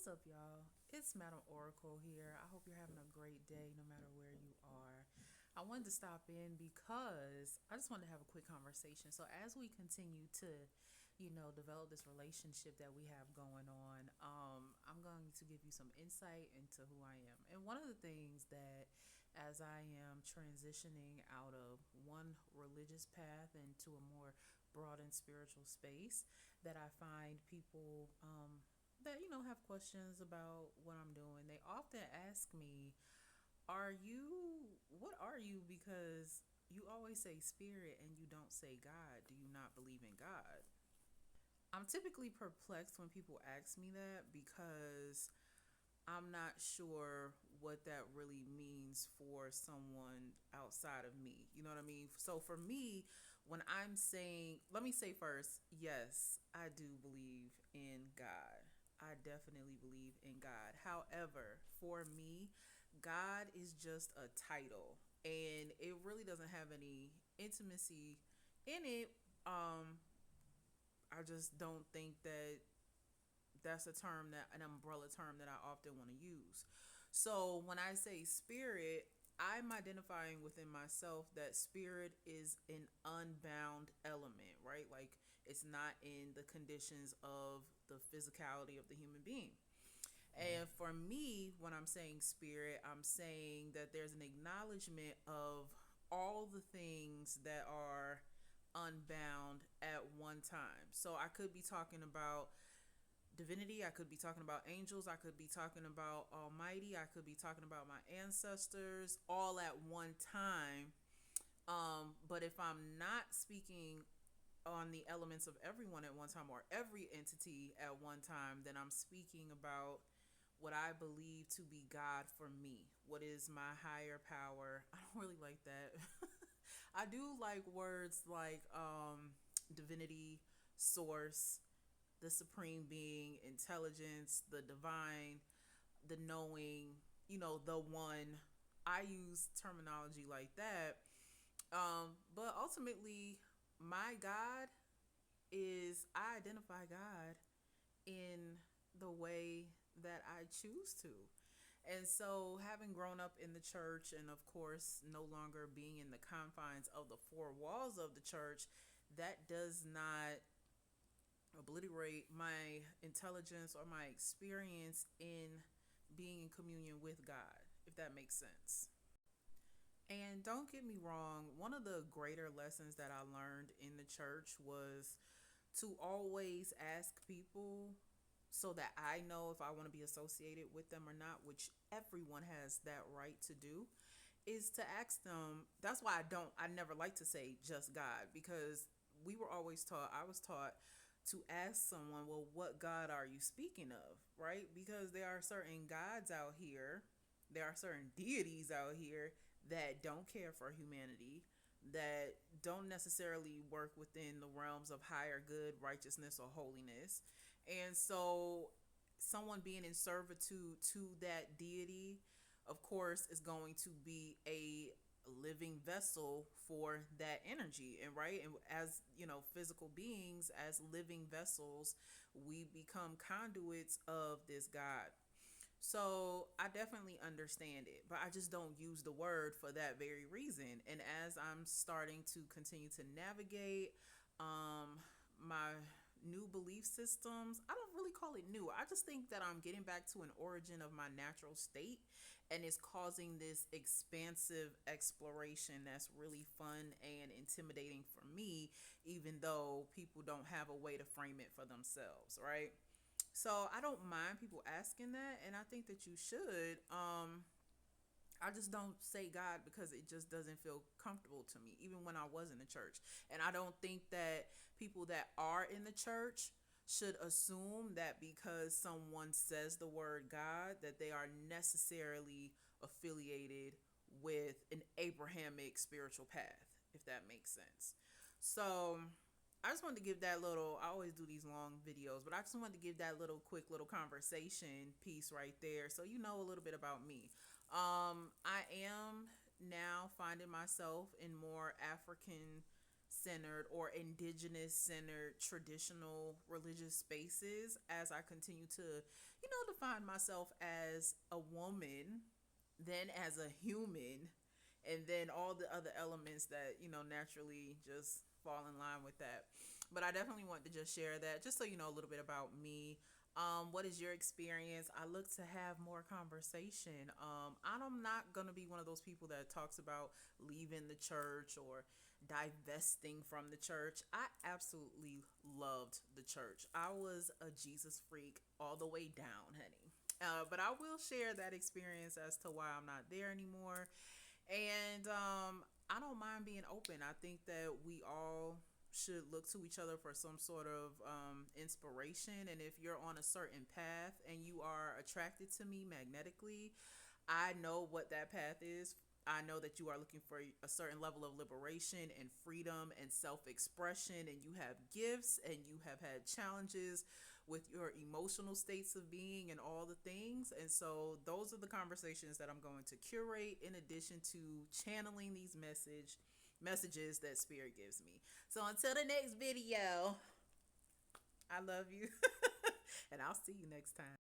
up, y'all? It's Madam Oracle here. I hope you're having a great day no matter where you are. I wanted to stop in because I just wanted to have a quick conversation. So, as we continue to, develop this relationship that we have going on, I'm going to give you some insight into who I am. And one of the things that, as I am transitioning out of one religious path into a more broad and spiritual space, that I find people that have questions about what I'm doing. They often ask me, "Are you what are you because you always say spirit and you don't say God. Do you not believe in God?" I'm typically perplexed when people ask me that because I'm not sure what that really means for someone outside of me. You know what I mean? So for me, when I'm saying, let me say first, yes, I do believe in God. I definitely believe in God. However, for me, God is just a title and it really doesn't have any intimacy in it. I just don't think that that's a term, that an umbrella term that I often want to use. So when I say spirit, I'm identifying within myself that spirit is an unbound element, right? Like it's not in the conditions of the physicality of the human being. And for me, when I'm saying spirit, I'm saying that there's an acknowledgement of all the things that are unbound at one time. So I could be talking about divinity, I could be talking about angels, I could be talking about almighty, I could be talking about my ancestors all at one time. But if I'm not speaking on the elements of everyone at one time or every entity at one time, then I'm speaking about what I believe to be God for me. What is my higher power? I don't really like that. I do like words like divinity, source, the supreme being, intelligence, the divine, the knowing, the one. I use terminology like that. But ultimately, my God is, I identify God in the way that I choose to. And so, having grown up in the church and, of course, no longer being in the confines of the four walls of the church, that does not obliterate my intelligence or my experience in being in communion with God, if that makes sense. And don't get me wrong, one of the greater lessons that I learned in the church was to always ask people so that I know if I want to be associated with them or not, which everyone has that right to do, is to ask them. That's why I never like to say just God, because I was taught to ask someone, well, what God are you speaking of, right? Because there are certain gods out here, there are certain deities out here that don't care for humanity, that don't necessarily work within the realms of higher good, righteousness, or holiness. And so, someone being in servitude to that deity, of course, is going to be a living vessel for that energy. And right, and as physical beings, as living vessels, we become conduits of this God. So I definitely understand it, but I just don't use the word for that very reason. And as I'm starting to continue to navigate my new belief systems, I don't really call it new. I just think that I'm getting back to an origin of my natural state, and it's causing this expansive exploration that's really fun and intimidating for me, even though people don't have a way to frame it for themselves, right? So I don't mind people asking that, and I think that you should. I just don't say God because it just doesn't feel comfortable to me, even when I was in the church. And I don't think that people that are in the church should assume that because someone says the word God, that they are necessarily affiliated with an Abrahamic spiritual path, if that makes sense. So I just wanted to give that little, I always do these long videos, but I just wanted to give that little quick little conversation piece right there so you know a little bit about me. I am now finding myself in more African centered or indigenous centered traditional religious spaces as I continue to, define myself as a woman, then as a human, and then all the other elements that, naturally just fall in line with that. But I definitely want to just share that, just so you know a little bit about me. What is your experience? I look to have more conversation. I'm not gonna be one of those people that talks about leaving the church or divesting from the church. I absolutely loved the church. I was a Jesus freak all the way down, honey. But I will share that experience as to why I'm not there anymore. And I don't mind being open. I think that we all should look to each other for some sort of inspiration. And if you're on a certain path and you are attracted to me magnetically, I know what that path is. I know that you are looking for a certain level of liberation and freedom and self expression, and you have gifts and you have had challenges with your emotional states of being and all the things. And so, those are the conversations that I'm going to curate in addition to channeling these messages that Spirit gives me. So, until the next video, I love you, and I'll see you next time.